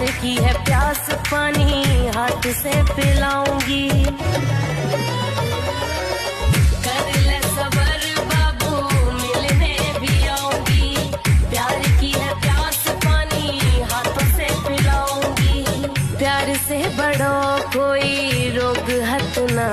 की है प्यास, पानी हाथ से पिलाऊंगी। कर ले सबर बाबू, मिलने भी आऊंगी। प्यार की है प्यास, पानी हाथों से पिलाऊंगी। प्यार से बड़ो कोई रोग हत ना